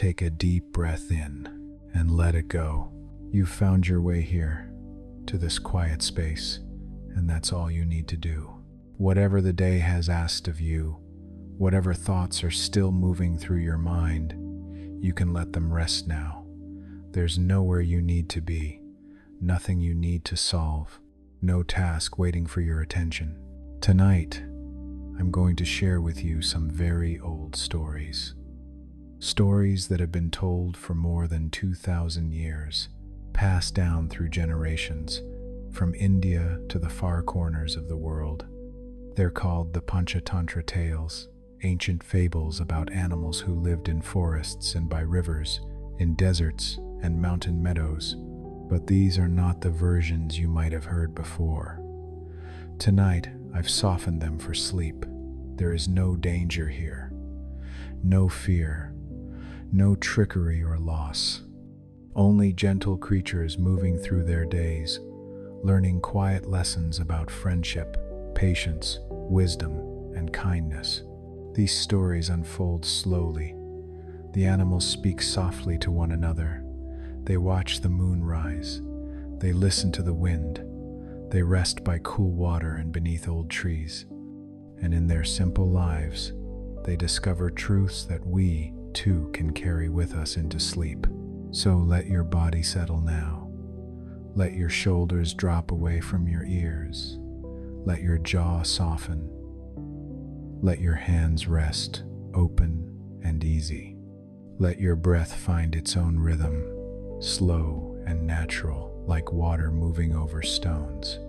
Take a deep breath in and let it go. You've found your way here, to this quiet space, and that's all you need to do. Whatever the day has asked of you, whatever thoughts are still moving through your mind, you can let them rest now. There's nowhere you need to be, nothing you need to solve, no task waiting for your attention. Tonight, I'm going to share with you some very old stories. Stories that have been told for more than 2,000 years, passed down through generations, from India to the far corners of the world. They're called the Panchatantra tales, ancient fables about animals who lived in forests and by rivers, in deserts and mountain meadows. But these are not the versions you might have heard before. Tonight, I've softened them for sleep. There is no danger here, no fear, no trickery or loss. Only gentle creatures moving through their days, learning quiet lessons about friendship, patience, wisdom, and kindness. These stories unfold slowly. The animals speak softly to one another. They watch the moon rise. They listen to the wind. They rest by cool water and beneath old trees. And in their simple lives, they discover truths that we, too, can carry with us into sleep. So let your body settle now. Let your shoulders drop away from your ears. Let your jaw soften. Let your hands rest, open and easy. Let your breath find its own rhythm, slow and natural, like water moving over stones.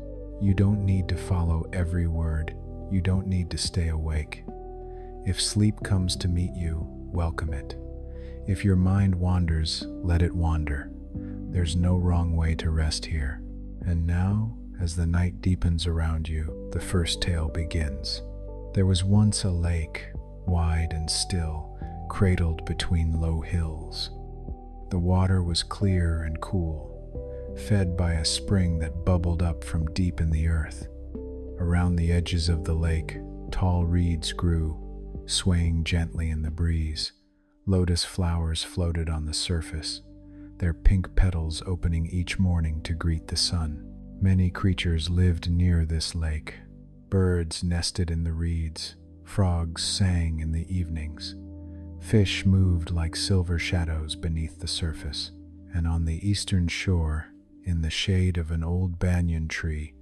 You don't need to follow every word. You don't need to stay awake. If sleep comes to meet you, welcome it. If your mind wanders, let it wander. There's no wrong way to rest here. And now, as the night deepens around you, the first tale begins. There was once a lake, wide and still, cradled between low hills. The water was clear and cool, fed by a spring that bubbled up from deep in the earth. Around the edges of the lake, tall reeds grew, swaying gently in the breeze. Lotus flowers floated on the surface, their pink petals opening each morning to greet the sun. Many creatures lived near this lake. Birds nested in the reeds, frogs sang in the evenings. Fish moved like silver shadows beneath the surface, and on the eastern shore, in the shade of an old banyan tree,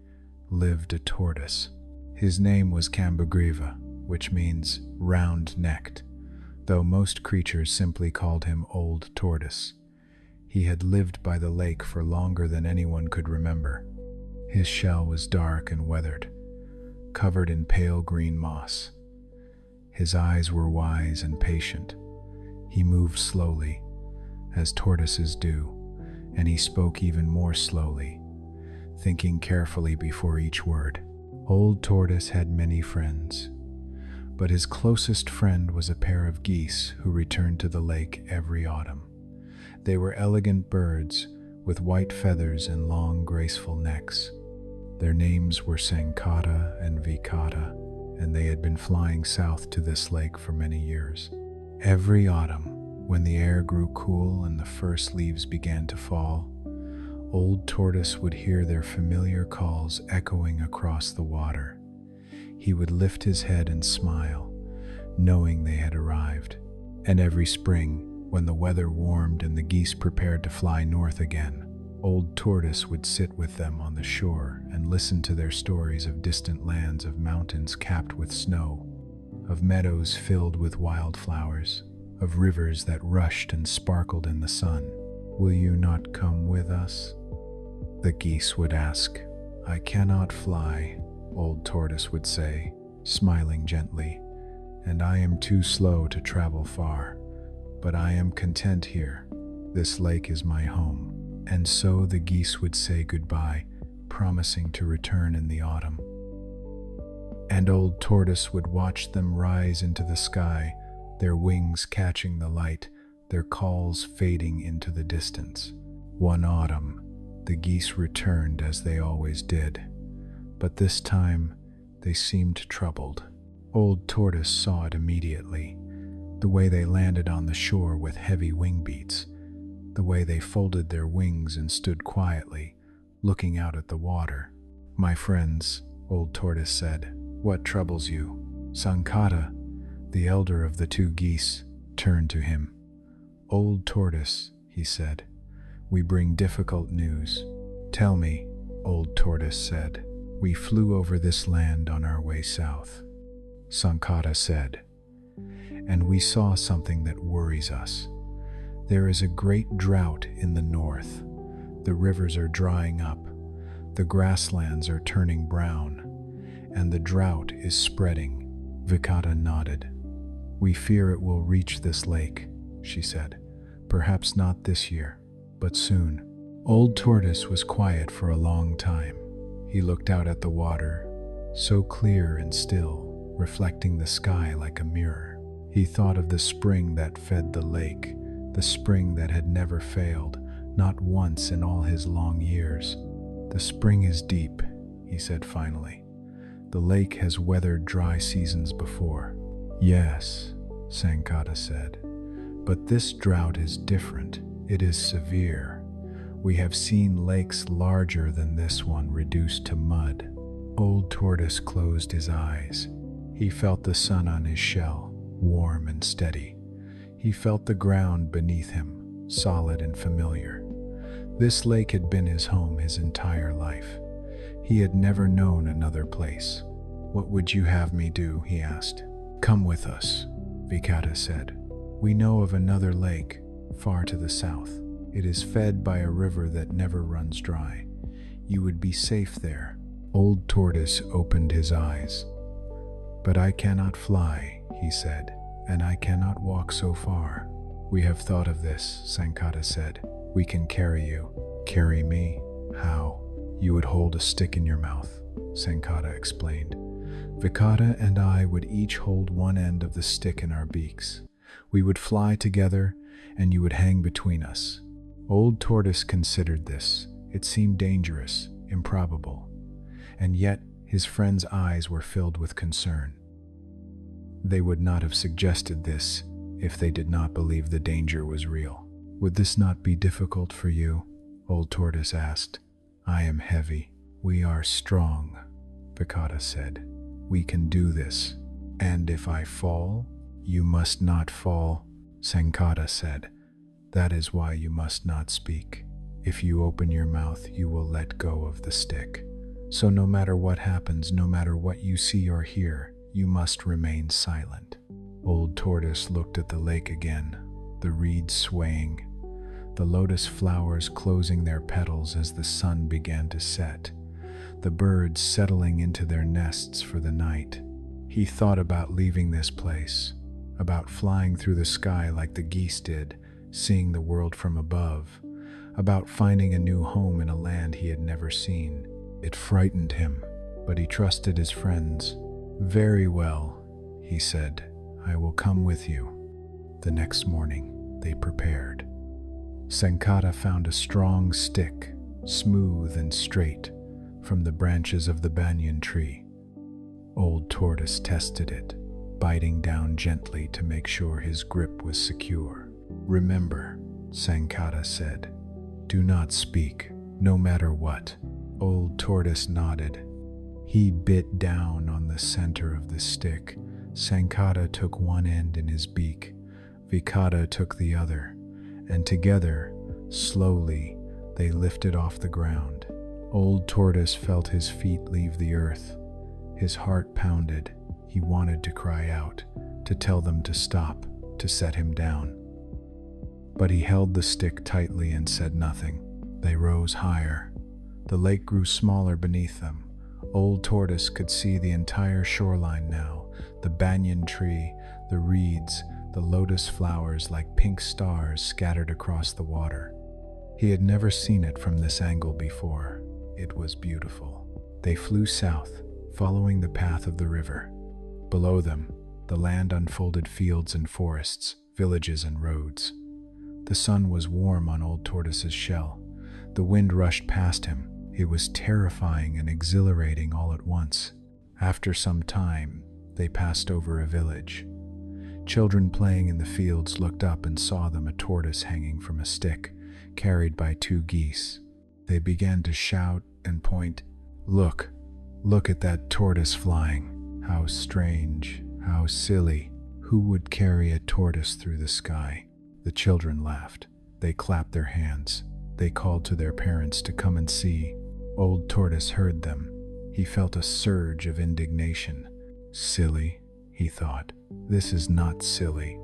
lived a tortoise. His name was Kambagriva, which means round-necked, though most creatures simply called him Old Tortoise. He had lived by the lake for longer than anyone could remember. His shell was dark and weathered, covered in pale green moss. His eyes were wise and patient. He moved slowly, as tortoises do, and he spoke even more slowly, thinking carefully before each word. Old Tortoise had many friends, but his closest friend was a pair of geese who returned to the lake every autumn. They were elegant birds with white feathers and long, graceful necks. Their names were Sankata and Vikata, and they had been flying south to this lake for many years. Every autumn, when the air grew cool and the first leaves began to fall, Old Tortoise would hear their familiar calls echoing across the water. He would lift his head and smile, knowing they had arrived. And every spring, when the weather warmed and the geese prepared to fly north again, Old Tortoise would sit with them on the shore and listen to their stories of distant lands, of mountains capped with snow, of meadows filled with wildflowers, of rivers that rushed and sparkled in the sun. "Will you not come with us?" the geese would ask. "I cannot fly," Old Tortoise would say, smiling gently, "and I am too slow to travel far, but I am content here. This lake is my home." And so the geese would say goodbye, promising to return in the autumn. And Old Tortoise would watch them rise into the sky, their wings catching the light, their calls fading into the distance. One autumn, the geese returned as they always did, but this time they seemed troubled. Old Tortoise saw it immediately. The way they landed on the shore with heavy wing beats, the way they folded their wings and stood quietly, looking out at the water. "My friends," Old Tortoise said, "what troubles you?" Sankata, the elder of the two geese, turned to him. "Old Tortoise," he said, "we bring difficult news." "Tell me," Old Tortoise said. "We flew over this land on our way south," Sankata said, "and we saw something that worries us. There is a great drought in the north. The rivers are drying up, the grasslands are turning brown, and the drought is spreading." Vikata nodded. "We fear it will reach this lake," she said. "Perhaps not this year, but soon." Old Tortoise was quiet for a long time. He looked out at the water, so clear and still, reflecting the sky like a mirror. He thought of the spring that fed the lake, the spring that had never failed, not once in all his long years. "The spring is deep," he said finally. "The lake has weathered dry seasons before." "Yes," Sankata said, "but this drought is different. It is severe. We have seen lakes larger than this one reduced to mud." Old Tortoise closed his eyes. He felt the sun on his shell, warm and steady. He felt the ground beneath him, solid and familiar. This lake had been his home his entire life. He had never known another place. "What would you have me do?" he asked. "Come with us," Vikata said. "We know of another lake, far to the south. It is fed by a river that never runs dry. You would be safe there." Old Tortoise opened his eyes. "But I cannot fly," he said, "and I cannot walk so far." "We have thought of this," Sankata said. "We can carry you." "Carry me? How?" "You would hold a stick in your mouth," Sankata explained. "Vikata and I would each hold one end of the stick in our beaks. We would fly together, and you would hang between us." Old Tortoise considered this. It seemed dangerous, improbable, and yet his friend's eyes were filled with concern. They would not have suggested this if they did not believe the danger was real. "Would this not be difficult for you?" Old Tortoise asked. "I am heavy. We are strong," Vikata said. "We can do this." "And if I fall?" "You must not fall," Sankata said. "That is why you must not speak. If you open your mouth, you will let go of the stick. So no matter what happens, no matter what you see or hear, you must remain silent." Old Tortoise looked at the lake again, the reeds swaying, the lotus flowers closing their petals as the sun began to set, the birds settling into their nests for the night. He thought about leaving this place, about flying through the sky like the geese did, seeing the world from above, about finding a new home in a land he had never seen. It frightened him, but he trusted his friends. "Very well," he said, "I will come with you." The next morning, they prepared. Sankata found a strong stick, smooth and straight, from the branches of the banyan tree. Old Tortoise tested it, biting down gently to make sure his grip was secure. "Remember," Sankata said, "do not speak, no matter what." Old Tortoise nodded. He bit down on the center of the stick. Sankata took one end in his beak. Vikata took the other, and together, slowly, they lifted off the ground. Old Tortoise felt his feet leave the earth. His heart pounded. He wanted to cry out, to tell them to stop, to set him down. But he held the stick tightly and said nothing. They rose higher. The lake grew smaller beneath them. Old Tortoise could see the entire shoreline now, the banyan tree, the reeds, the lotus flowers like pink stars scattered across the water. He had never seen it from this angle before. It was beautiful. They flew south, following the path of the river. Below them, the land unfolded fields and forests, villages and roads. The sun was warm on Old Tortoise's shell. The wind rushed past him. It was terrifying and exhilarating all at once. After some time, they passed over a village. Children playing in the fields looked up and saw them, a tortoise hanging from a stick, carried by two geese. They began to shout and point. Look, look at that tortoise flying. How strange, how silly. Who would carry a tortoise through the sky? The children laughed. They clapped their hands. They called to their parents to come and see. Old Tortoise heard them. He felt a surge of indignation. Silly, he thought. This is not silly.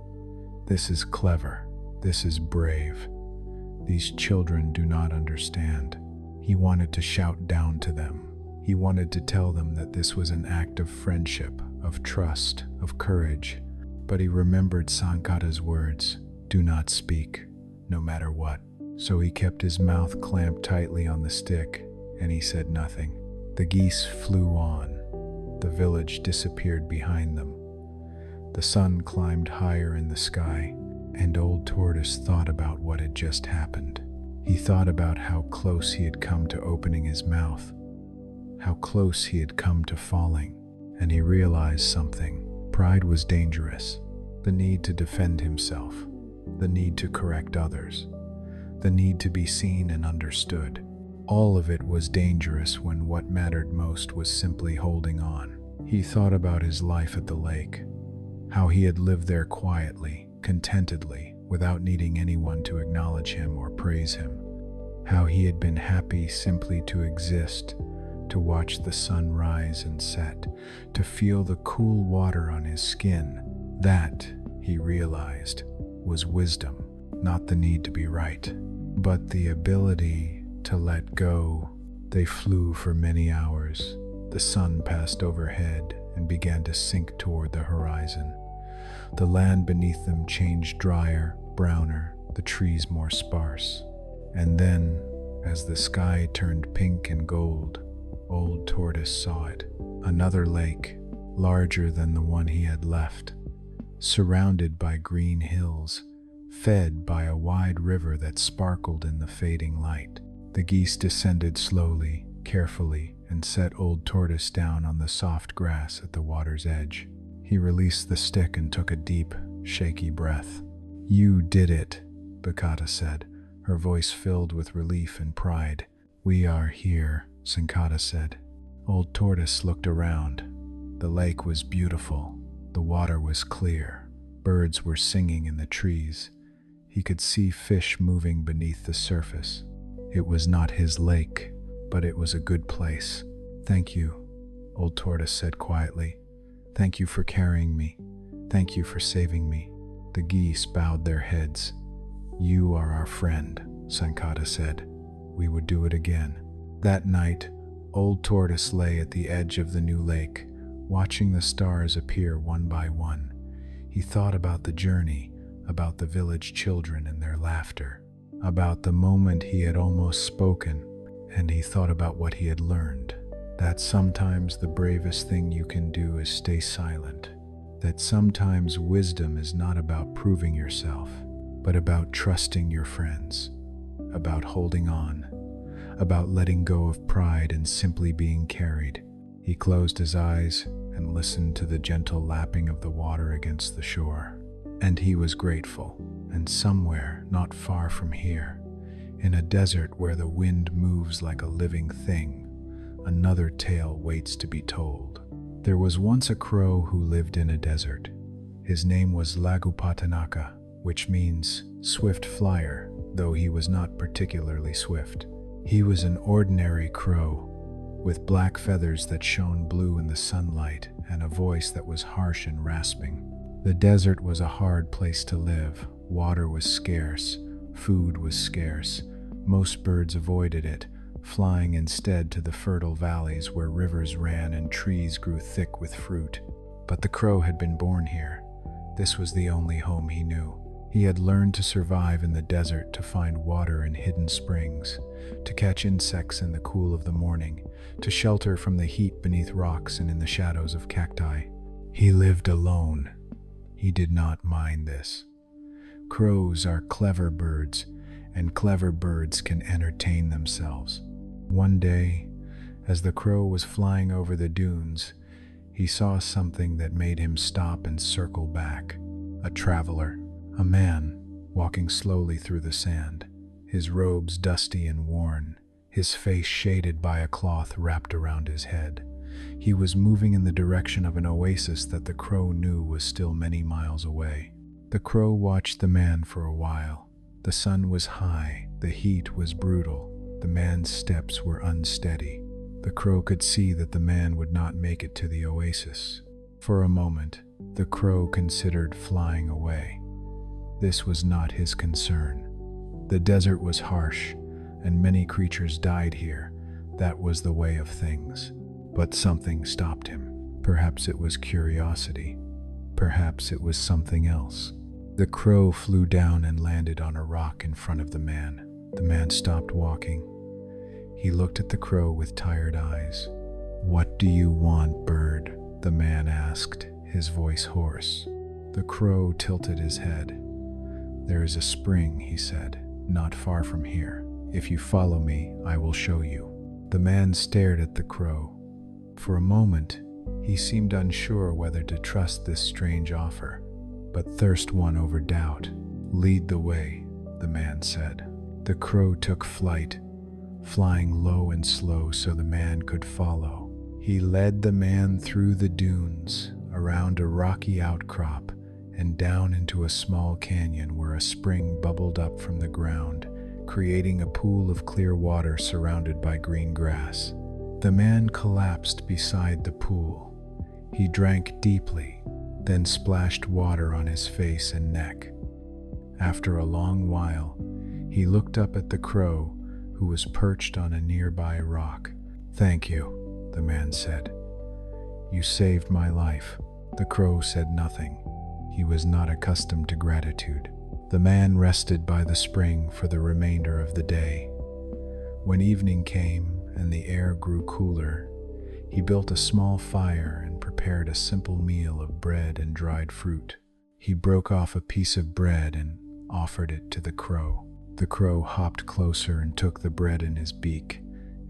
This is clever. This is brave. These children do not understand. He wanted to shout down to them. He wanted to tell them that this was an act of friendship, of trust, of courage. But he remembered Sankata's words, "Do not speak, no matter what." So he kept his mouth clamped tightly on the stick, and he said nothing. The geese flew on. The village disappeared behind them. The sun climbed higher in the sky, and Old Tortoise thought about what had just happened. He thought about how close he had come to opening his mouth, how close he had come to falling, and he realized something. Pride was dangerous. The need to defend himself, the need to correct others, the need to be seen and understood. All of it was dangerous when what mattered most was simply holding on. He thought about his life at the lake, how he had lived there quietly, contentedly, without needing anyone to acknowledge him or praise him. How he had been happy simply to exist, to watch the sun rise and set, to feel the cool water on his skin. That, he realized, was wisdom, not the need to be right, but the ability to let go. They flew for many hours. The sun passed overhead and began to sink toward the horizon. The land beneath them changed drier, browner, the trees more sparse. And then, as the sky turned pink and gold, Old Tortoise saw it. Another lake, larger than the one he had left, surrounded by green hills, fed by a wide river that sparkled in the fading light. The geese descended slowly, carefully, and set Old Tortoise down on the soft grass at the water's edge. He released the stick and took a deep, shaky breath. "You did it," Bakata said, her voice filled with relief and pride. "We are here," Sankata said. Old Tortoise looked around. The lake was beautiful. The water was clear. Birds were singing in the trees. He could see fish moving beneath the surface. It was not his lake, but it was a good place. "Thank you," Old Tortoise said quietly. "Thank you for carrying me. Thank you for saving me." The geese bowed their heads. "You are our friend," Sankata said. "We would do it again." That night, Old Tortoise lay at the edge of the new lake, watching the stars appear one by one. He thought about the journey, about the village children and their laughter, about the moment he had almost spoken, and he thought about what he had learned. That sometimes the bravest thing you can do is stay silent. That sometimes wisdom is not about proving yourself, but about trusting your friends, about holding on, about letting go of pride and simply being carried. He closed his eyes and listened to the gentle lapping of the water against the shore. And he was grateful. And somewhere not far from here, in a desert where the wind moves like a living thing, another tale waits to be told. There was once a crow who lived in a desert. His name was Lagupatanaka, which means swift flyer, though he was not particularly swift. He was an ordinary crow, with black feathers that shone blue in the sunlight and a voice that was harsh and rasping. The desert was a hard place to live. Water was scarce, food was scarce. Most birds avoided it, flying instead to the fertile valleys where rivers ran and trees grew thick with fruit. But the crow had been born here. This was the only home he knew. He had learned to survive in the desert, to find water in hidden springs, to catch insects in the cool of the morning, to shelter from the heat beneath rocks and in the shadows of cacti. He lived alone. He did not mind this. Crows are clever birds, and clever birds can entertain themselves. One day, as the crow was flying over the dunes, he saw something that made him stop and circle back. A traveler, a man, walking slowly through the sand, his robes dusty and worn, his face shaded by a cloth wrapped around his head. He was moving in the direction of an oasis that the crow knew was still many miles away. The crow watched the man for a while. The sun was high, the heat was brutal, the man's steps were unsteady. The crow could see that the man would not make it to the oasis. For a moment, the crow considered flying away. This was not his concern. The desert was harsh, and many creatures died here. That was the way of things. But something stopped him. Perhaps it was curiosity. Perhaps it was something else. The crow flew down and landed on a rock in front of the man. The man stopped walking. He looked at the crow with tired eyes. "What do you want, bird?" the man asked, his voice hoarse. The crow tilted his head. "There is a spring," he said, "not far from here. If you follow me, I will show you." The man stared at the crow. For a moment, he seemed unsure whether to trust this strange offer, but thirst won over doubt. "Lead the way," the man said. The crow took flight, flying low and slow so the man could follow. He led the man through the dunes, around a rocky outcrop, and down into a small canyon where a spring bubbled up from the ground, creating a pool of clear water surrounded by green grass. The man collapsed beside the pool. He drank deeply, then splashed water on his face and neck. After a long while, he looked up at the crow, who was perched on a nearby rock. "Thank you," the man said. "You saved my life." The crow said nothing. He was not accustomed to gratitude. The man rested by the spring for the remainder of the day. When evening came and the air grew cooler, he built a small fire and prepared a simple meal of bread and dried fruit. He broke off a piece of bread and offered it to the crow. The crow hopped closer and took the bread in his beak.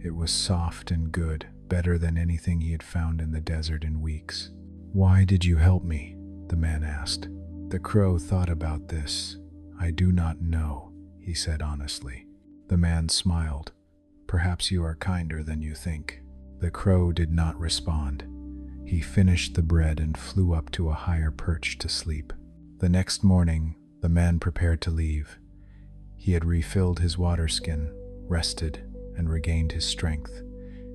It was soft and good, better than anything he had found in the desert in weeks. "Why did you help me?" the man asked. The crow thought about this. "I do not know," he said honestly. The man smiled. "Perhaps you are kinder than you think." The crow did not respond. He finished the bread and flew up to a higher perch to sleep. The next morning, the man prepared to leave. He had refilled his water skin, rested, and regained his strength.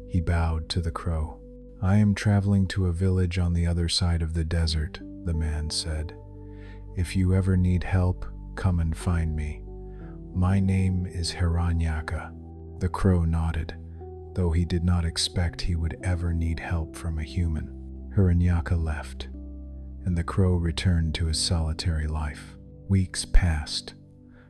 He bowed to the crow. "I am traveling to a village on the other side of the desert," the man said. "If you ever need help, come and find me. My name is Hiranyaka." The crow nodded, though he did not expect he would ever need help from a human. Hiranyaka left, and the crow returned to his solitary life. Weeks passed.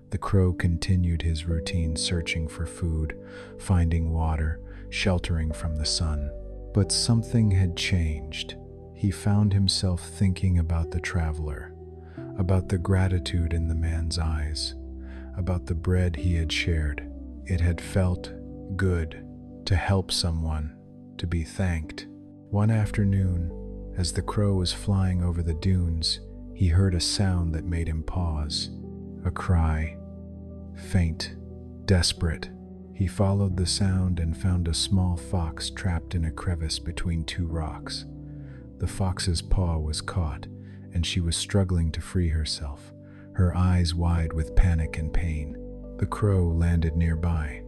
The crow continued his routine, searching for food, finding water, sheltering from the sun. But something had changed. He found himself thinking about the traveler, about the gratitude in the man's eyes, about the bread he had shared. It had felt good to help someone, to be thanked. One afternoon, as the crow was flying over the dunes, he heard a sound that made him pause. A cry, faint, desperate. He followed the sound and found a small fox trapped in a crevice between two rocks. The fox's paw was caught, and she was struggling to free herself, her eyes wide with panic and pain. The crow landed nearby.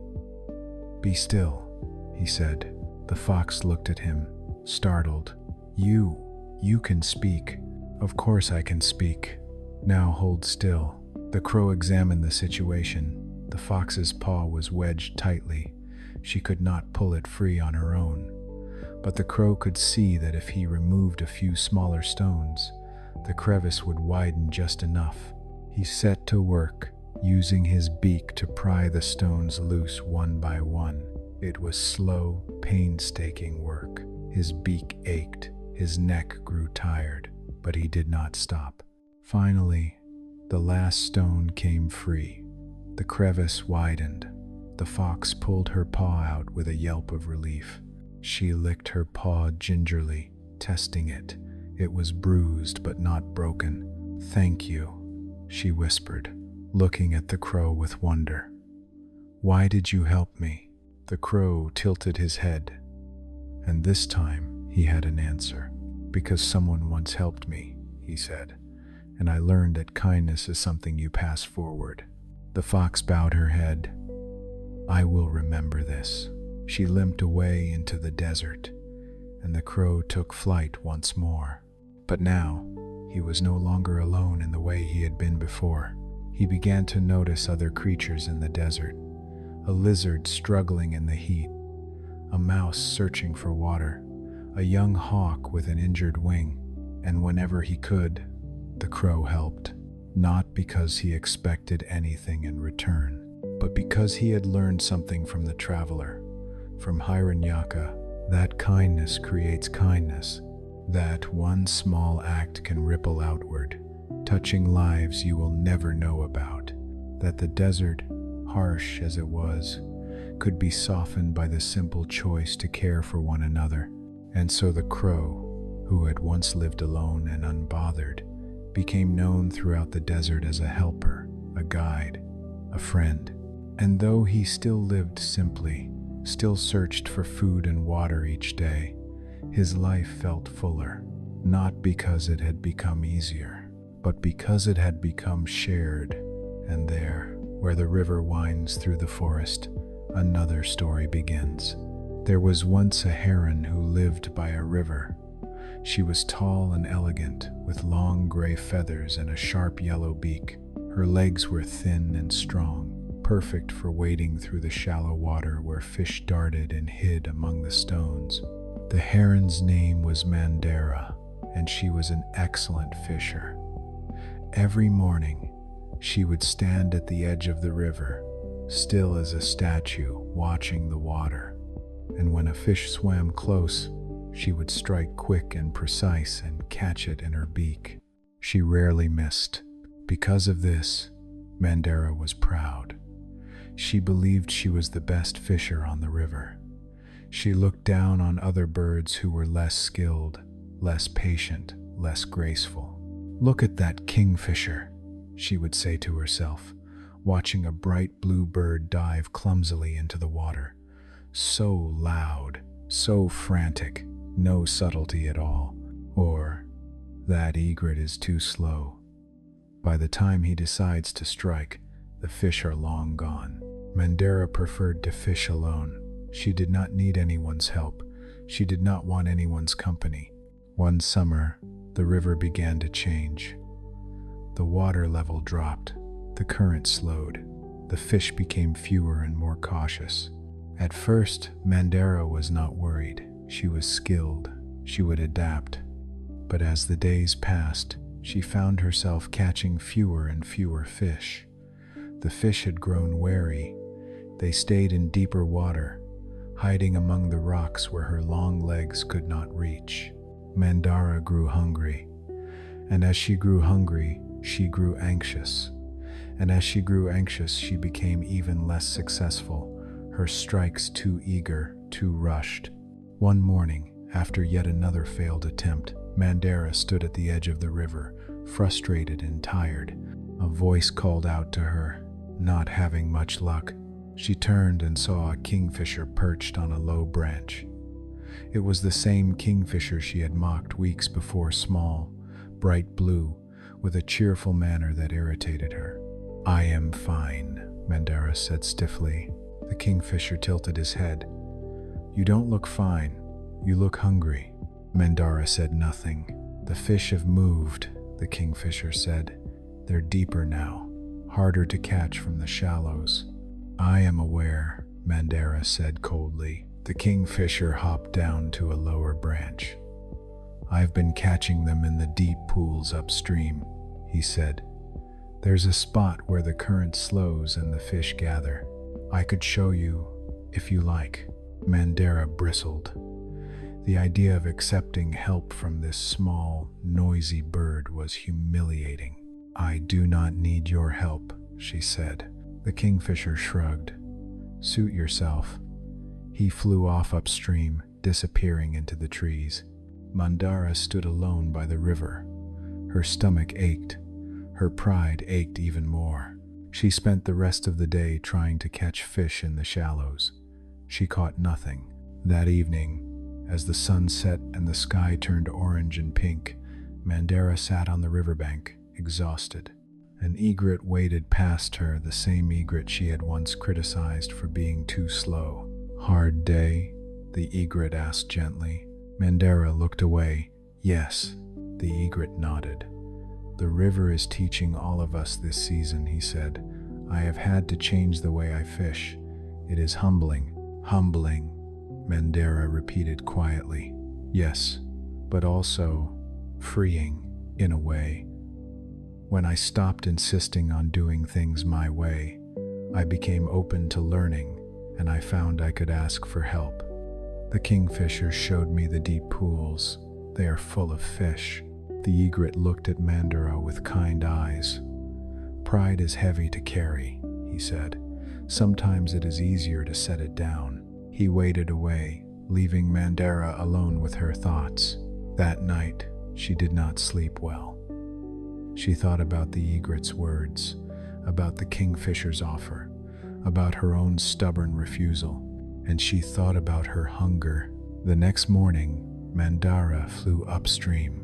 "Be still," he said. The fox looked at him, startled. You can speak." "Of course I can speak. Now hold still." The crow examined the situation. The fox's paw was wedged tightly. She could not pull it free on her own. But the crow could see that if he removed a few smaller stones, the crevice would widen just enough. He set to work, using his beak to pry the stones loose one by one. It was slow, painstaking work. His beak ached, his neck grew tired, but he did not stop. Finally, the last stone came free. The crevice widened. The fox pulled her paw out with a yelp of relief. She licked her paw gingerly, testing it. It was bruised but not broken. "Thank you," she whispered, looking at the crow with wonder. "Why did you help me?" The crow tilted his head, and this time he had an answer. "Because someone once helped me," he said, "and I learned that kindness is something you pass forward." The fox bowed her head. "I will remember this." She limped away into the desert, and the crow took flight once more. But now, he was no longer alone in the way he had been before. He began to notice other creatures in the desert: a lizard struggling in the heat, a mouse searching for water, a young hawk with an injured wing. And whenever he could, the crow helped, not because he expected anything in return, but because he had learned something from the traveler, from Hiranyaka, that kindness creates kindness, that one small act can ripple outward, touching lives you will never know about, that the desert, harsh as it was, could be softened by the simple choice to care for one another. And so the crow, who had once lived alone and unbothered, became known throughout the desert as a helper, a guide, a friend. And though he still lived simply, still searched for food and water each day, his life felt fuller, not because it had become easier, but because it had become shared. And there, where the river winds through the forest, another story begins. There was once a heron who lived by a river. She was tall and elegant, with long gray feathers and a sharp yellow beak. Her legs were thin and strong, perfect for wading through the shallow water where fish darted and hid among the stones. The heron's name was Mandara, and she was an excellent fisher. Every morning, she would stand at the edge of the river, still as a statue, watching the water. And when a fish swam close, she would strike quick and precise and catch it in her beak. She rarely missed. Because of this, Mandara was proud. She believed she was the best fisher on the river. She looked down on other birds who were less skilled, less patient, less graceful. "Look at that kingfisher," she would say to herself, watching a bright blue bird dive clumsily into the water. So loud, so frantic, no subtlety at all. Or, "That egret is too slow. By the time he decides to strike, the fish are long gone." Mandara preferred to fish alone. She did not need anyone's help. She did not want anyone's company. One summer, the river began to change. The water level dropped. The current slowed. The fish became fewer and more cautious. At first, Mandara was not worried. She was skilled. She would adapt. But as the days passed, she found herself catching fewer and fewer fish. The fish had grown wary. They stayed in deeper water, hiding among the rocks where her long legs could not reach. Mandara grew hungry. And as she grew hungry, she grew anxious. And as she grew anxious, she became even less successful, her strikes too eager, too rushed. One morning, after yet another failed attempt, Mandara stood at the edge of the river, frustrated and tired. A voice called out to her, not having much luck. She turned and saw a kingfisher perched on a low branch. It was the same kingfisher she had mocked weeks before, small, bright blue, with a cheerful manner that irritated her. "I am fine," Mandara said stiffly. The kingfisher tilted his head. "You don't look fine. You look hungry." Mandara said nothing. "The fish have moved," the kingfisher said. "They're deeper now, harder to catch from the shallows." "I am aware," Mandara said coldly. The kingfisher hopped down to a lower branch. "I've been catching them in the deep pools upstream," he said. "There's a spot where the current slows and the fish gather. I could show you, if you like." Mandara bristled. The idea of accepting help from this small, noisy bird was humiliating. "I do not need your help," she said. The kingfisher shrugged. "Suit yourself." He flew off upstream, disappearing into the trees. Mandara stood alone by the river. Her stomach ached. Her pride ached even more. She spent the rest of the day trying to catch fish in the shallows. She caught nothing. That evening, as the sun set and the sky turned orange and pink, Mandara sat on the riverbank, exhausted. An egret waded past her, the same egret she had once criticized for being too slow. "Hard day?" the egret asked gently. Mandara looked away. "Yes," the egret nodded. "The river is teaching all of us this season," he said. "I have had to change the way I fish. It is humbling." "Humbling," Mandara repeated quietly. "Yes, but also freeing, in a way. When I stopped insisting on doing things my way, I became open to learning, and I found I could ask for help. The kingfisher showed me the deep pools. They are full of fish." The egret looked at Mandara with kind eyes. "Pride is heavy to carry," he said. "Sometimes it is easier to set it down." He waded away, leaving Mandara alone with her thoughts. That night, she did not sleep well. She thought about the egret's words, about the kingfisher's offer, about her own stubborn refusal, and she thought about her hunger. The next morning, Mandara flew upstream.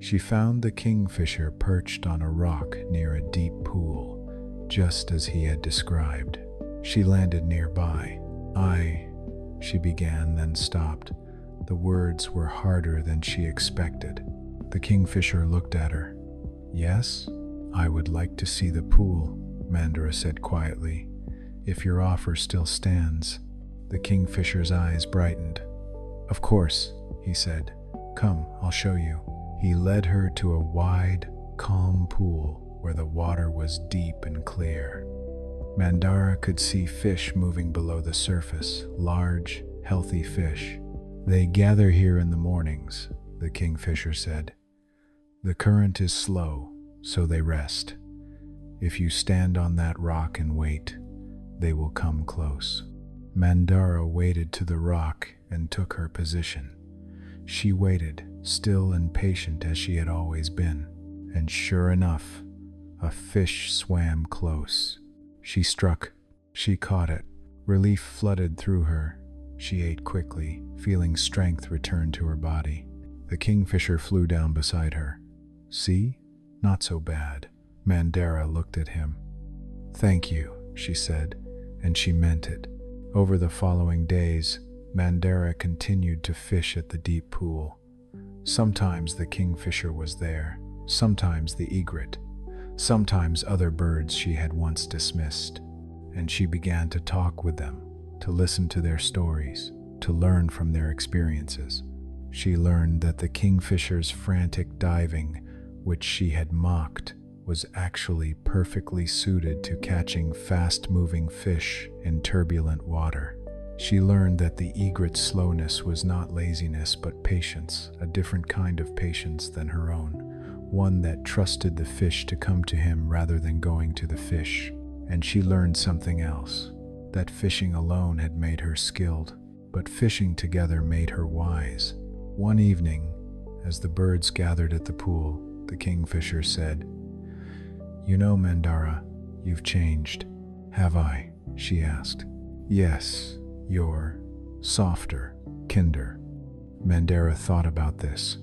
She found the kingfisher perched on a rock near a deep pool, just as he had described. She landed nearby. She began, then stopped. The words were harder than she expected. The kingfisher looked at her. "Yes, I would like to see the pool," Mandara said quietly. "If your offer still stands." The kingfisher's eyes brightened. "Of course," he said. "Come, I'll show you." He led her to a wide, calm pool where the water was deep and clear. Mandara could see fish moving below the surface, large, healthy fish. "They gather here in the mornings," the kingfisher said. "The current is slow, so they rest. If you stand on that rock and wait, they will come close." Mandara waded to the rock and took her position. She waited, still and patient as she had always been, and sure enough, a fish swam close. She struck. She caught it. Relief flooded through her. She ate quickly, feeling strength return to her body. The kingfisher flew down beside her. "See? Not so bad." Mandara looked at him. "Thank you," she said, and she meant it. Over the following days, Mandara continued to fish at the deep pool. Sometimes the kingfisher was there, sometimes the egret, sometimes other birds she had once dismissed, and she began to talk with them, to listen to their stories, to learn from their experiences. She learned that the kingfisher's frantic diving, which she had mocked, was actually perfectly suited to catching fast-moving fish in turbulent water. She learned that the egret's slowness was not laziness but patience, a different kind of patience than her own, one that trusted the fish to come to him rather than going to the fish. And she learned something else, that fishing alone had made her skilled, but fishing together made her wise. One evening, as the birds gathered at the pool, the kingfisher said, "You know, Mandara, you've changed." "Have I?" she asked. "Yes, you're softer, kinder." Mandara thought about this.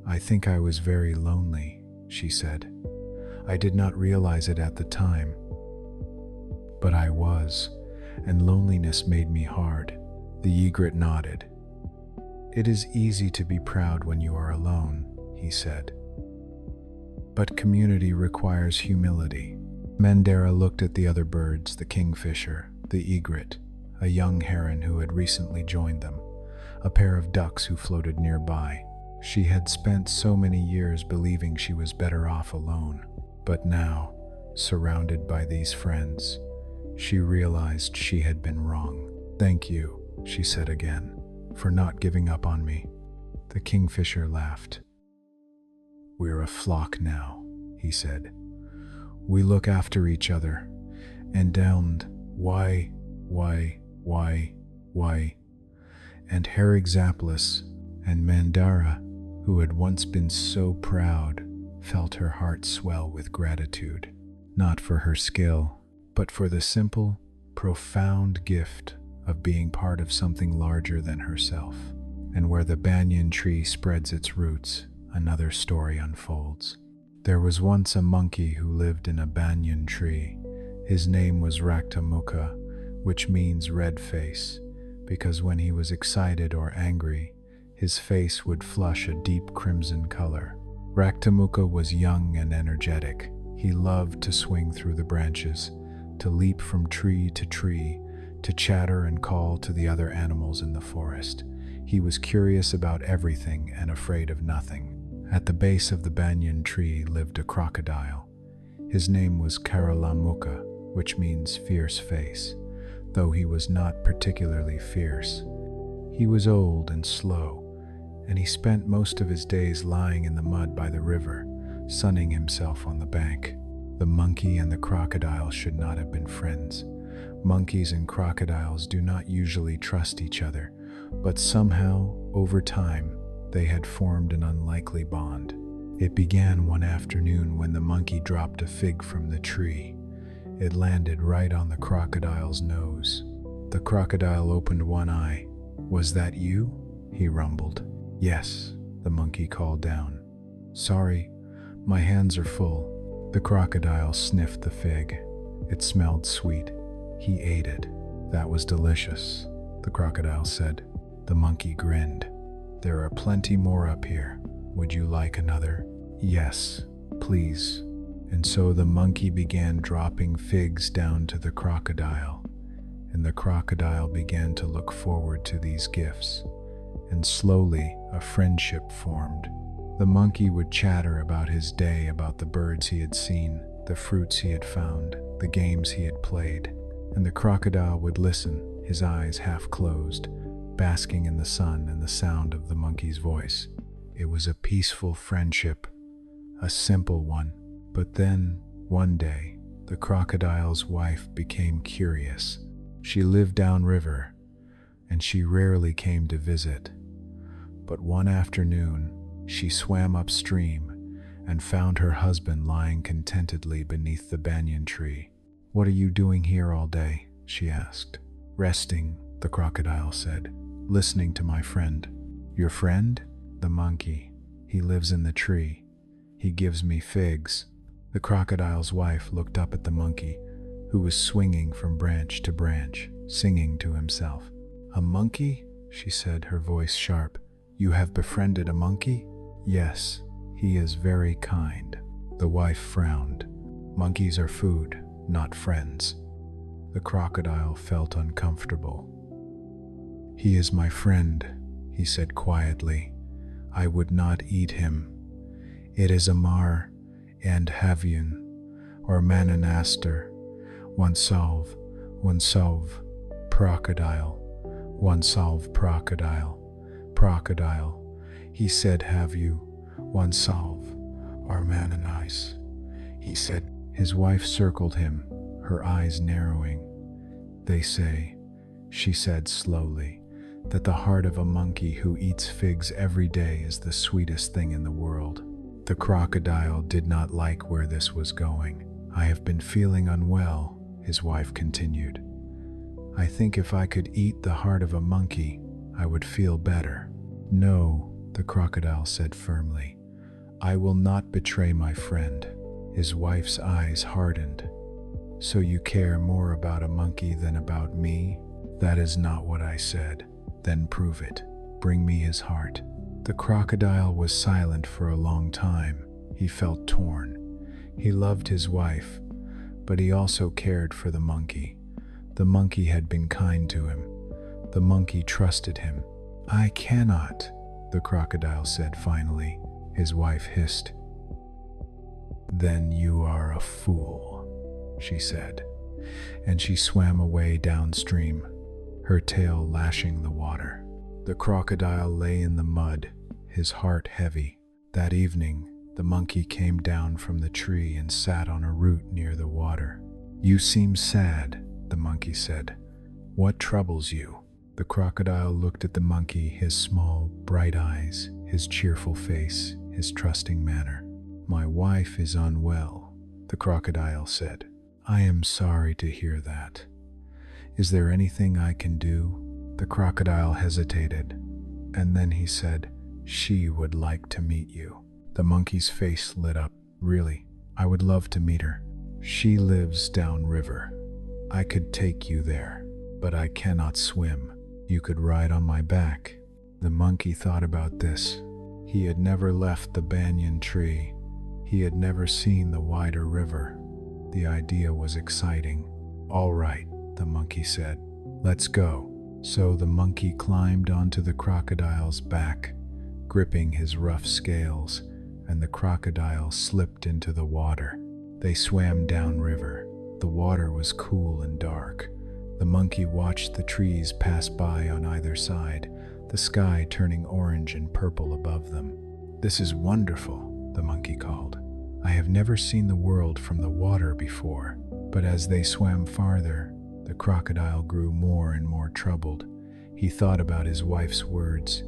"I think I was very lonely," she said. "I did not realize it at the time, but I was, and loneliness made me hard." The egret nodded. "It is easy to be proud when you are alone," he said. "But community requires humility." Mandara looked at the other birds, the kingfisher, the egret, a young heron who had recently joined them, a pair of ducks who floated nearby. She had spent so many years believing she was better off alone, but now, surrounded by these friends, she realized she had been wrong. "Thank you," she said again, "for not giving up on me." The kingfisher laughed. "We're a flock now," he said. "We look after each other, and why, and Herexapolis and Mandara, who had once been so proud, felt her heart swell with gratitude, not for her skill, but for the simple, profound gift of being part of something larger than herself. And where the banyan tree spreads its roots, another story unfolds. There was once a monkey who lived in a banyan tree. His name was Raktamuka, which means red face, because when he was excited or angry, his face would flush a deep crimson color. Raktamuka was young and energetic. He loved to swing through the branches, to leap from tree, to chatter and call to the other animals in the forest. He was curious about everything and afraid of nothing. At the base of the banyan tree lived a crocodile. His name was Karalamuka, which means fierce face, though he was not particularly fierce. He was old and slow, and he spent most of his days lying in the mud by the river, sunning himself on the bank. The monkey and the crocodile should not have been friends. Monkeys and crocodiles do not usually trust each other, but somehow, over time, they had formed an unlikely bond. It began one afternoon when the monkey dropped a fig from the tree. It landed right on the crocodile's nose. The crocodile opened one eye. "Was that you?" he rumbled. "Yes," the monkey called down. "Sorry, my hands are full." The crocodile sniffed the fig. It smelled sweet. He ate it. "That was delicious," the crocodile said. The monkey grinned. "There are plenty more up here. Would you like another?" "Yes, please." And so the monkey began dropping figs down to the crocodile, and the crocodile began to look forward to these gifts, and slowly a friendship formed. The monkey would chatter about his day, about the birds he had seen, the fruits he had found, the games he had played, and the crocodile would listen, his eyes half closed, basking in the sun and the sound of the monkey's voice. It was a peaceful friendship, a simple one. But then, one day, the crocodile's wife became curious. She lived downriver, and she rarely came to visit. But one afternoon, she swam upstream and found her husband lying contentedly beneath the banyan tree. "What are you doing here all day?" she asked. "Resting," the crocodile said, "listening to my friend." "Your friend?" "The monkey. He lives in the tree. He gives me figs." The crocodile's wife looked up at the monkey, who was swinging from branch to branch, singing to himself. "A monkey?" she said, her voice sharp. "You have befriended a monkey?" "Yes, he is very kind." The wife frowned. "Monkeys are food, not friends." The crocodile felt uncomfortable. "He is my friend," he said quietly. "I would not eat him. It is Amar and Havyun, or Mananaster, one salve, crocodile, one salve, crocodile. He said, "Have you one salve, or Mananice?" He said. His wife circled him, her eyes narrowing. "They say," she said slowly, "that the heart of a monkey who eats figs every day is the sweetest thing in the world." The crocodile did not like where this was going. "I have been feeling unwell," his wife continued. "I think if I could eat the heart of a monkey, I would feel better." "No," the crocodile said firmly. "I will not betray my friend." His wife's eyes hardened. "So you care more about a monkey than about me?" "That is not what I said." "Then prove it. Bring me his heart." The crocodile was silent for a long time. He felt torn. He loved his wife, but he also cared for the monkey. The monkey had been kind to him. The monkey trusted him. "I cannot," the crocodile said finally. His wife hissed. "Then you are a fool," she said, and she swam away downstream, her tail lashing the water. The crocodile lay in the mud, his heart heavy. That evening, the monkey came down from the tree and sat on a root near the water. "You seem sad," the monkey said. "What troubles you?" The crocodile looked at the monkey, his small, bright eyes, his cheerful face, his trusting manner. My wife is unwell, the crocodile said. I am sorry to hear that. Is there anything I can do? The crocodile hesitated, and then he said, she would like to meet you. The monkey's face lit up. Really, I would love to meet her. She lives downriver. I could take you there, but I cannot swim. You could ride on my back. The monkey thought about this. He had never left the banyan tree. He had never seen the wider river. The idea was exciting. All right, the monkey said. Let's go. So the monkey climbed onto the crocodile's back, gripping his rough scales, and the crocodile slipped into the water. They swam downriver. The water was cool and dark. The monkey watched the trees pass by on either side, the sky turning orange and purple above them. This is wonderful, the monkey called. I have never seen the world from the water before. But as they swam farther, the crocodile grew more and more troubled. He thought about his wife's words.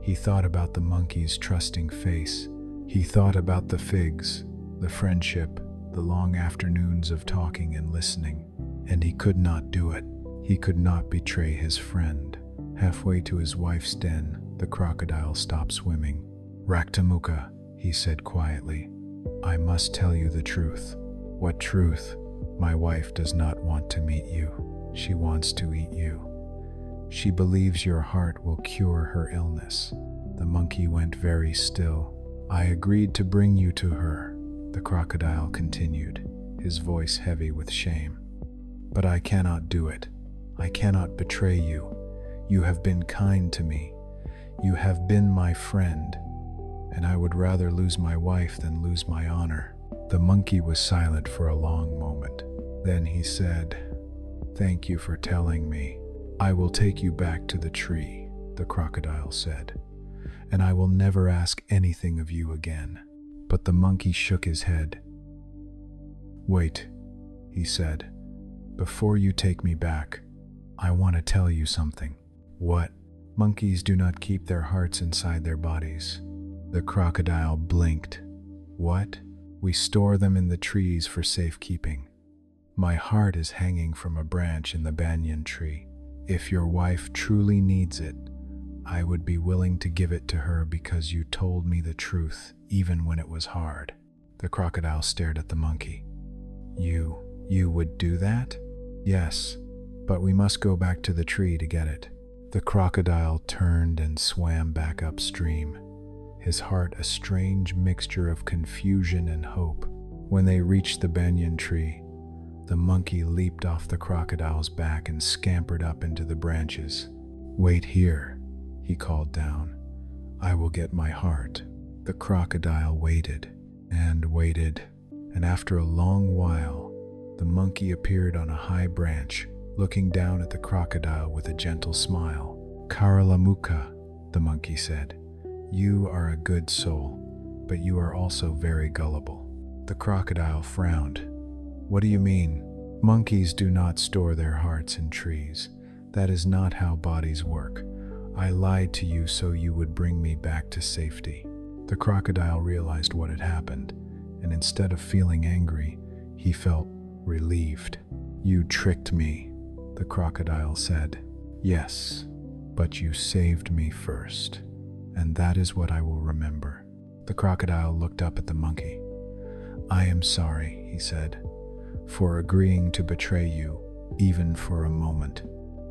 He thought about the monkey's trusting face. He thought about the figs, the friendship, the long afternoons of talking and listening. And he could not do it. He could not betray his friend. Halfway to his wife's den, the crocodile stopped swimming. Raktamuka, he said quietly, I must tell you the truth. What truth? My wife does not want to meet you. She wants to eat you. She believes your heart will cure her illness. The monkey went very still. I agreed to bring you to her, the crocodile continued, his voice heavy with shame. But I cannot do it. I cannot betray you. You have been kind to me. You have been my friend, and I would rather lose my wife than lose my honor. The monkey was silent for a long moment. Then he said, Thank you for telling me. I will take you back to the tree, the crocodile said, and I will never ask anything of you again. But the monkey shook his head. Wait, he said, before you take me back, I want to tell you something. What? Monkeys do not keep their hearts inside their bodies. The crocodile blinked. What? We store them in the trees for safekeeping. My heart is hanging from a branch in the banyan tree. If your wife truly needs it, I would be willing to give it to her because you told me the truth, even when it was hard. The crocodile stared at the monkey. You would do that? Yes, but we must go back to the tree to get it. The crocodile turned and swam back upstream, his heart a strange mixture of confusion and hope. When they reached the banyan tree, the monkey leaped off the crocodile's back and scampered up into the branches. Wait here, he called down. I will get my heart. The crocodile waited and waited, and after a long while, the monkey appeared on a high branch, looking down at the crocodile with a gentle smile. Karalamuka, the monkey said, you are a good soul, but you are also very gullible. The crocodile frowned. What do you mean? Monkeys do not store their hearts in trees. That is not how bodies work. I lied to you so you would bring me back to safety. The crocodile realized what had happened, and instead of feeling angry, he felt relieved. You tricked me, the crocodile said. Yes, but you saved me first, and that is what I will remember. The crocodile looked up at the monkey. I am sorry, he said, for agreeing to betray you, even for a moment.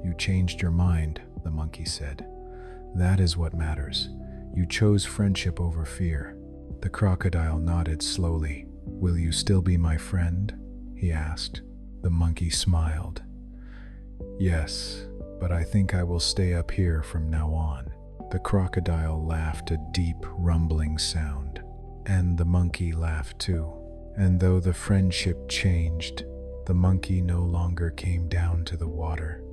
You changed your mind, the monkey said. That is what matters. You chose friendship over fear. The crocodile nodded slowly. Will you still be my friend? He asked. The monkey smiled. Yes, but I think I will stay up here from now on. The crocodile laughed a deep, rumbling sound, and the monkey laughed too. And though the friendship changed, the monkey no longer came down to the water,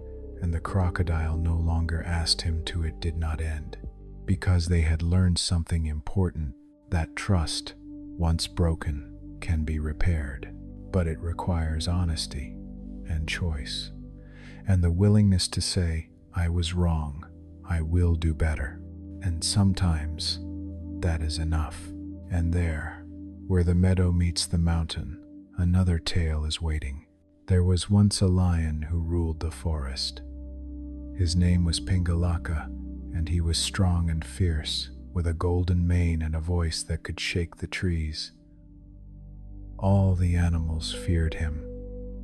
and the crocodile no longer asked him to. It did not end, because they had learned something important, that trust, once broken, can be repaired, but it requires honesty and choice, and the willingness to say, I was wrong, I will do better, and sometimes that is enough. And there, Where the meadow meets the mountain, another tale is waiting. There was once a lion who ruled the forest. His name was Pingalaka, and he was strong and fierce, with a golden mane and a voice that could shake the trees. All the animals feared him.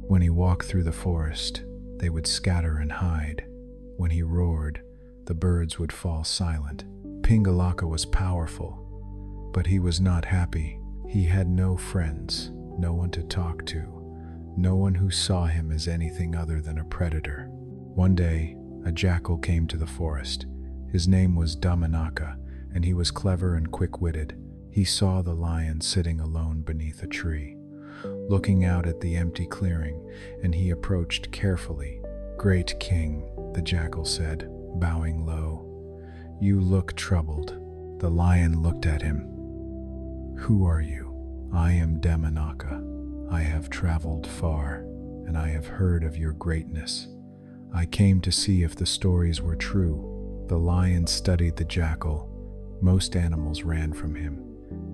When he walked through the forest, they would scatter and hide. When he roared, the birds would fall silent. Pingalaka was powerful, but he was not happy. He had no friends, no one to talk to, no one who saw him as anything other than a predator. One day, a jackal came to the forest. His name was Damanaka, and he was clever and quick-witted. He saw the lion sitting alone beneath a tree, looking out at the empty clearing, and he approached carefully. "Great king," the jackal said, bowing low, "you look troubled." The lion looked at him. "Who are you?" "I am Damanaka. I have traveled far, and I have heard of your greatness. I came to see if the stories were true." The lion studied the jackal. Most animals ran from him,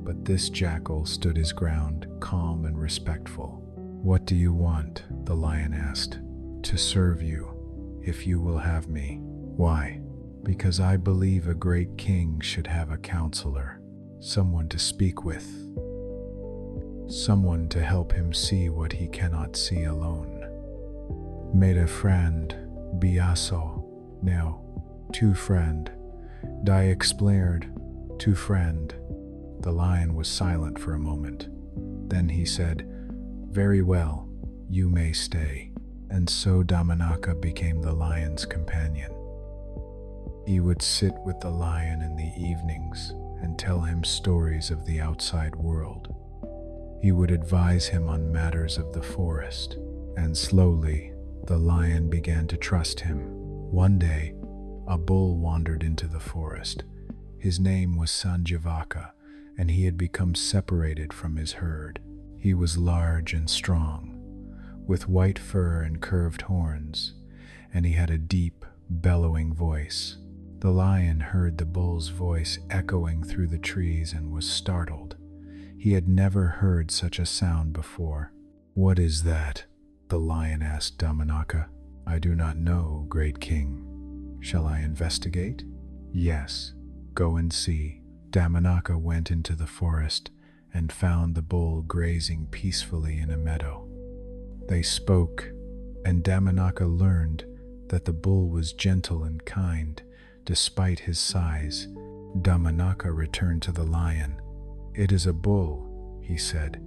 but this jackal stood his ground, calm and respectful. "What do you want?" the lion asked. "To serve you, if you will have me." "Why?" "Because I believe a great king should have a counselor, someone to speak with, someone to help him see what he cannot see alone." "Made a friend, biaso." "Now, two friend." "Die explained, two friend." The lion was silent for a moment. Then he said, "Very well, you may stay." And so Damanaka became the lion's companion. He would sit with the lion in the evenings and tell him stories of the outside world. He would advise him on matters of the forest, and slowly the lion began to trust him. One day, a bull wandered into the forest. His name was Sanjivaka, and he had become separated from his herd. He was large and strong, with white fur and curved horns, and he had a deep, bellowing voice. The lion heard the bull's voice echoing through the trees and was startled. He had never heard such a sound before. "What is that?" the lion asked Damanaka. "I do not know, great king. Shall I investigate?" "Yes, go and see." Damanaka went into the forest and found the bull grazing peacefully in a meadow. They spoke, and Damanaka learned that the bull was gentle and kind, despite his size. Damanaka returned to the lion. "It is a bull," he said.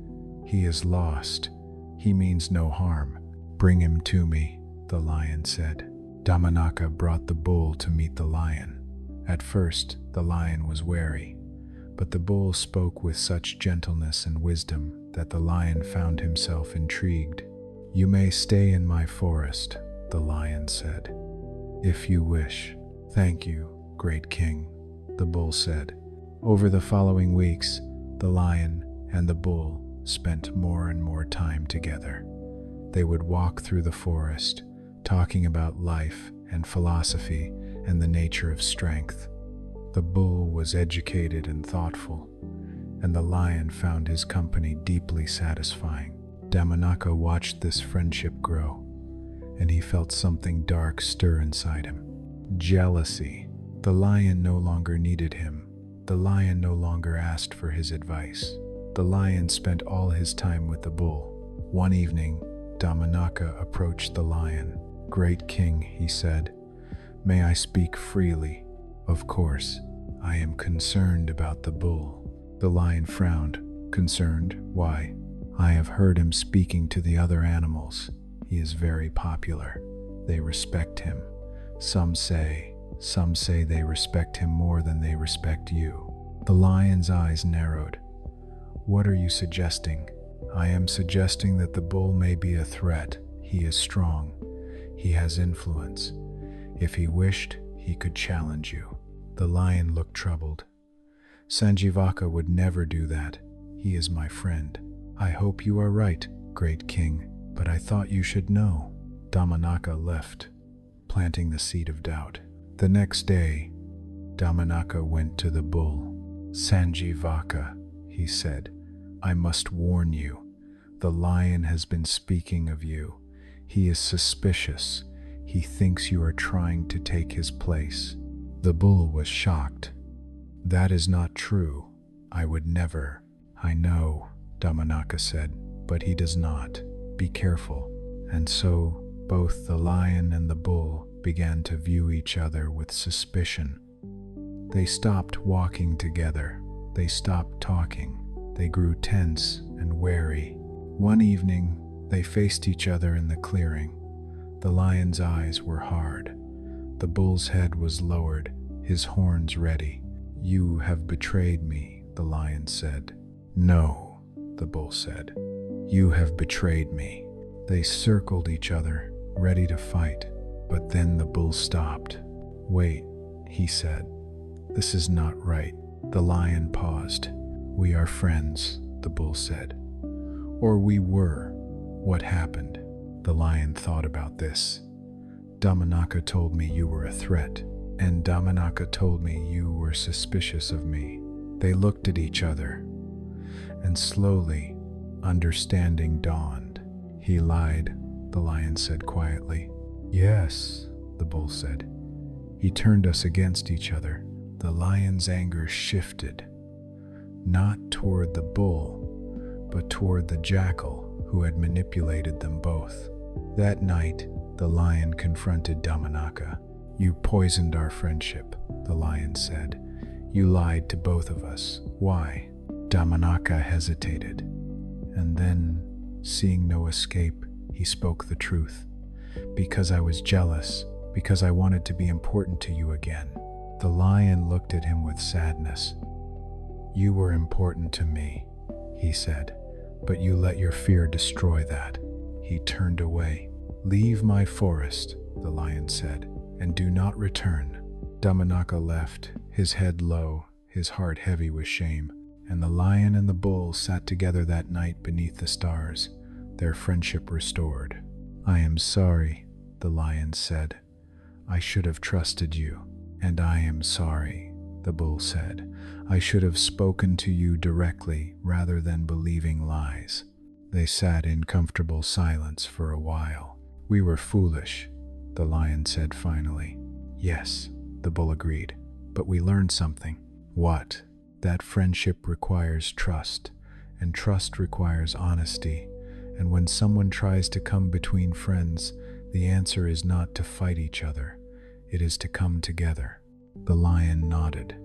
"He is lost. He means no harm. Bring him to me," the lion said. Damanaka brought the bull to meet the lion. At first, the lion was wary, but the bull spoke with such gentleness and wisdom that the lion found himself intrigued. "You may stay in my forest," the lion said, "if you wish." "Thank you, great king," the bull said. Over the following weeks, the lion and the bull spent more and more time together. They would walk through the forest, talking about life and philosophy and the nature of strength. The bull was educated and thoughtful, and the lion found his company deeply satisfying. Damanaka watched this friendship grow, and he felt something dark stir inside him. Jealousy. The lion no longer needed him. The lion no longer asked for his advice. The lion spent all his time with the bull. One evening, Damanaka approached the lion. "Great king," he said, "may I speak freely?" "Of course. I am concerned about the bull." The lion frowned. "Concerned? Why?" "I have heard him speaking to the other animals. He is very popular. They respect him. Some say they respect him more than they respect you." The lion's eyes narrowed. "What are you suggesting?" "I am suggesting that the bull may be a threat. He is strong. He has influence. If he wished, he could challenge you." The lion looked troubled. "Sanjivaka would never do that. He is my friend." "I hope you are right, great king, but I thought you should know." Damanaka left, planting the seed of doubt. The next day, Damanaka went to the bull. "Sanjivaka," he said, I must warn you. The lion has been speaking of you. He is suspicious. He thinks you are trying to take his place." The bull was shocked. "That is not true. I would never." "I know," Damanaka said, "but he does not. Be careful." And so both the lion and the bull began to view each other with suspicion. They stopped walking together. They stopped talking. They grew tense and wary. One evening, they faced each other in the clearing. The lion's eyes were hard. The bull's head was lowered, his horns ready. "You have betrayed me," the lion said. "No," the bull said. "You have betrayed me." They circled each other, ready to fight. But then the bull stopped. "Wait," he said. "This is not right." The lion paused. "We are friends," the bull said. "Or we were. What happened?" The lion thought about this. "Damanaka told me you were a threat, and Damanaka told me you were suspicious of me." They looked at each other, and slowly, understanding dawned. "He lied," the lion said quietly. "Yes," the bull said. "He turned us against each other." The lion's anger shifted, not toward the bull, but toward the jackal who had manipulated them both. That night, the lion confronted Damanaka. "You poisoned our friendship," the lion said. "You lied to both of us. Why?" Damanaka hesitated, and then, seeing no escape, he spoke the truth. "Because I was jealous, because I wanted to be important to you again." The lion looked at him with sadness. "You were important to me," he said, "but you let your fear destroy that." He turned away. "Leave my forest," the lion said, "and do not return." Damanaka left, his head low, his heart heavy with shame, and the lion and the bull sat together that night beneath the stars, their friendship restored. "I am sorry," the lion said. "I should have trusted you." "And I am sorry," the bull said. "I should have spoken to you directly rather than believing lies." They sat in comfortable silence for a while. "We were foolish," the lion said finally. "Yes," the bull agreed, "but we learned something." "What?" "That friendship requires trust, and trust requires honesty. And when someone tries to come between friends, the answer is not to fight each other. It is to come together." The lion nodded.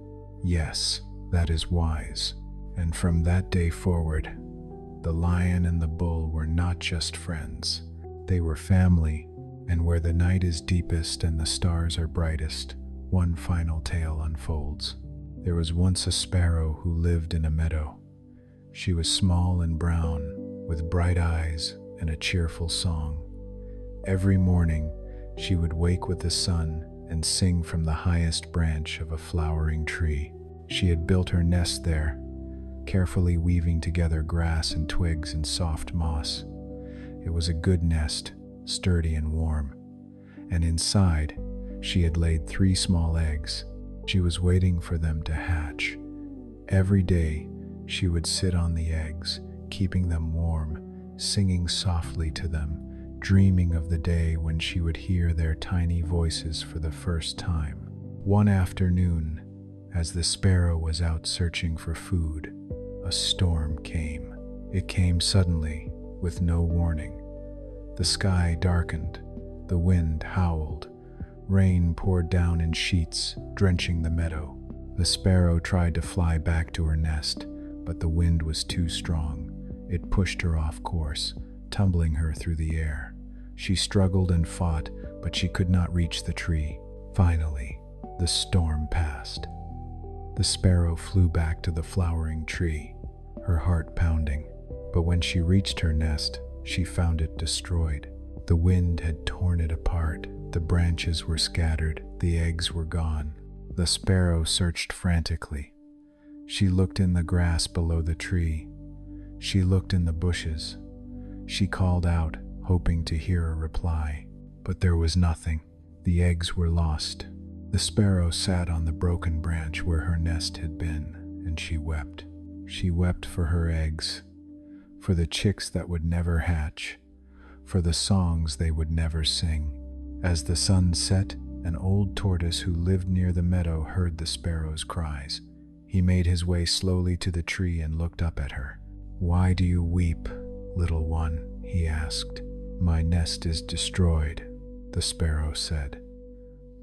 "Yes, that is wise." And from that day forward, the lion and the bull were not just friends. They were family, and where the night is deepest and the stars are brightest, one final tale unfolds. There was once a sparrow who lived in a meadow. She was small and brown, with bright eyes and a cheerful song. Every morning, she would wake with the sun and sing from the highest branch of a flowering tree. She had built her nest there, carefully weaving together grass and twigs and soft moss. It was a good nest, sturdy and warm, and inside, she had laid 3 small eggs. She was waiting for them to hatch. Every day, she would sit on the eggs, keeping them warm, singing softly to them, dreaming of the day when she would hear their tiny voices for the first time. One afternoon, as the sparrow was out searching for food, a storm came. It came suddenly, with no warning. The sky darkened, the wind howled, rain poured down in sheets, drenching the meadow. The sparrow tried to fly back to her nest, but the wind was too strong. It pushed her off course, tumbling her through the air. She struggled and fought, but she could not reach the tree. Finally, the storm passed. The sparrow flew back to the flowering tree, her heart pounding. But when she reached her nest, she found it destroyed. The wind had torn it apart. The branches were scattered. The eggs were gone. The sparrow searched frantically. She looked in the grass below the tree. She looked in the bushes. She called out, hoping to hear a reply. But there was nothing. The eggs were lost. The sparrow sat on the broken branch where her nest had been, and she wept. She wept for her eggs, for the chicks that would never hatch, for the songs they would never sing. As the sun set, an old tortoise who lived near the meadow heard the sparrow's cries. He made his way slowly to the tree and looked up at her. "Why do you weep, little one?" he asked. "My nest is destroyed," the sparrow said.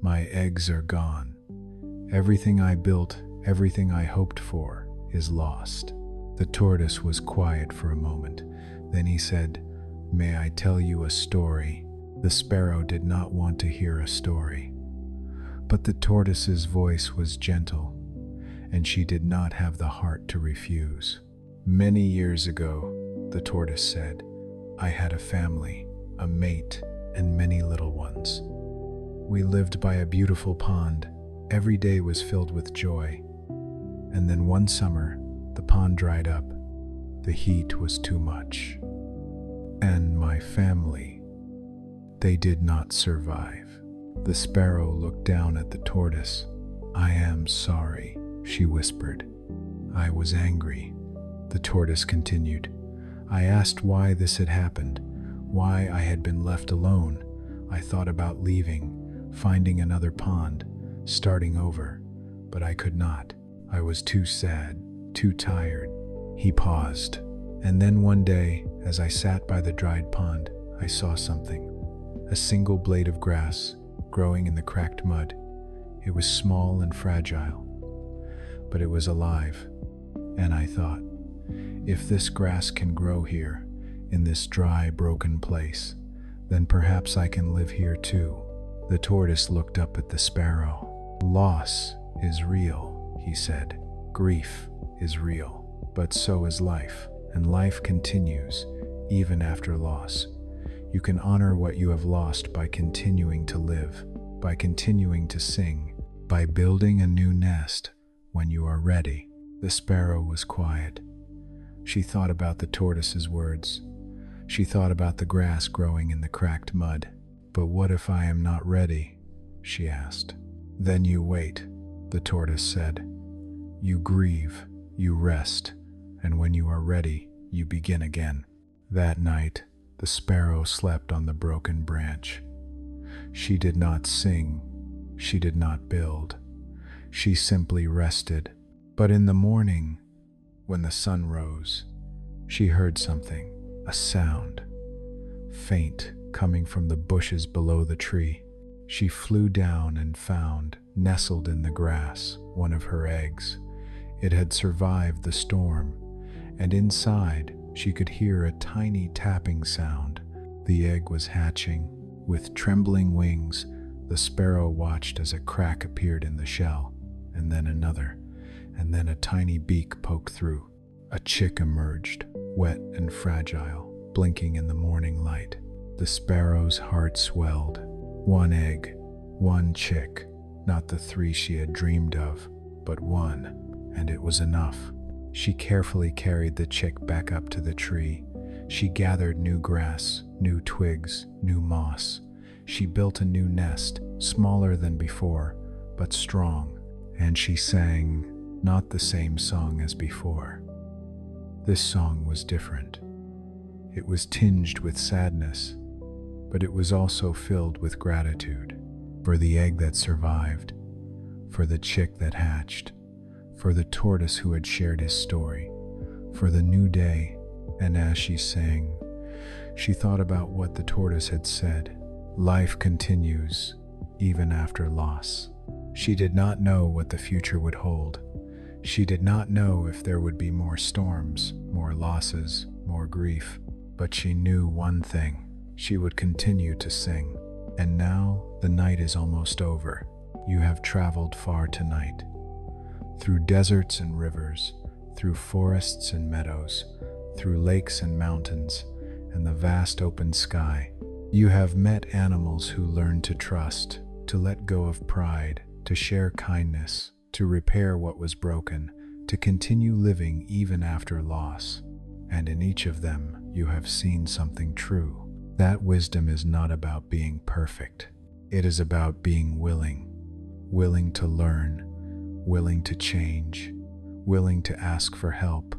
"My eggs are gone. Everything I built, everything I hoped for, is lost." The tortoise was quiet for a moment. Then he said, "May I tell you a story?" The sparrow did not want to hear a story, but the tortoise's voice was gentle, and she did not have the heart to refuse. "Many years ago," the tortoise said, "I had a family, a mate, and many little ones. We lived by a beautiful pond. Every day was filled with joy. And then one summer, the pond dried up. The heat was too much. And my family, they did not survive." The sparrow looked down at the tortoise. "I am sorry," she whispered. "I was angry," the tortoise continued. "I asked why this had happened, why I had been left alone. I thought about leaving, finding another pond, starting over, but I could not. I was too sad, too tired." He paused, and then one day, as I sat by the dried pond, I saw something. A single blade of grass growing in the cracked mud. It was small and fragile, but it was alive. And I thought, if this grass can grow here, in this dry, broken place, then perhaps I can live here too. The tortoise looked up at the sparrow. "Loss is real," he said. "Grief is real, but so is life, and life continues, even after loss. You can honor what you have lost by continuing to live, by continuing to sing, by building a new nest when you are ready." The sparrow was quiet. She thought about the tortoise's words. She thought about the grass growing in the cracked mud. "But what if I am not ready?" she asked. "Then you wait," the tortoise said. "You grieve, you rest, and when you are ready, you begin again." That night, the sparrow slept on the broken branch. She did not sing, she did not build. She simply rested. But in the morning, when the sun rose, she heard something, a sound, faint, coming from the bushes below the tree. She flew down and found, nestled in the grass, one of her eggs. It had survived the storm, and inside she could hear a tiny tapping sound. The egg was hatching. With trembling wings, the sparrow watched as a crack appeared in the shell, and then another, and then a tiny beak poked through. A chick emerged, wet and fragile, blinking in the morning light. The sparrow's heart swelled. One egg, one chick, not the three she had dreamed of, but one, and it was enough. She carefully carried the chick back up to the tree. She gathered new grass, new twigs, new moss. She built a new nest, smaller than before, but strong, and she sang not the same song as before. This song was different. It was tinged with sadness, but it was also filled with gratitude for the egg that survived, for the chick that hatched, for the tortoise who had shared his story, for the new day. And as she sang, she thought about what the tortoise had said. Life continues, even after loss. She did not know what the future would hold. She did not know if there would be more storms, more losses, more grief. But she knew one thing: she would continue to sing. And now the night is almost over. You have traveled far tonight, through deserts and rivers, through forests and meadows, through lakes and mountains, and the vast open sky. You have met animals who learned to trust, to let go of pride, to share kindness, to repair what was broken, to continue living even after loss. And in each of them, you have seen something true. That wisdom is not about being perfect. It is about being willing to learn, willing to change, willing to ask for help,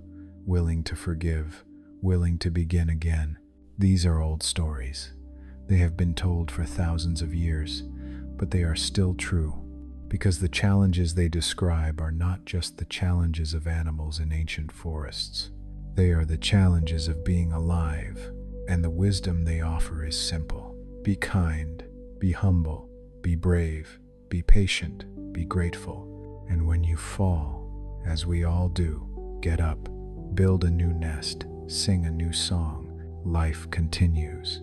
willing to forgive, willing to begin again. These are old stories. They have been told for thousands of years, but they are still true, because the challenges they describe are not just the challenges of animals in ancient forests. They are the challenges of being alive, and the wisdom they offer is simple. Be kind, be humble, be brave, be patient, be grateful, and when you fall, as we all do, get up, build a new nest, sing a new song. Life continues,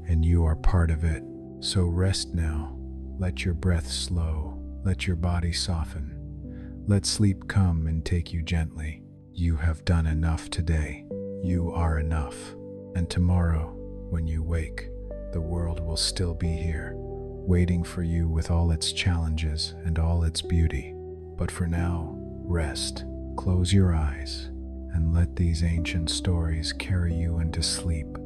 and you are part of it. So rest now. Let your breath slow. Let your body soften. Let sleep come and take you gently. You have done enough today. You are enough. And tomorrow, when you wake, the world will still be here, waiting for you with all its challenges and all its beauty. But for now, rest. Close your eyes and let these ancient stories carry you into sleep.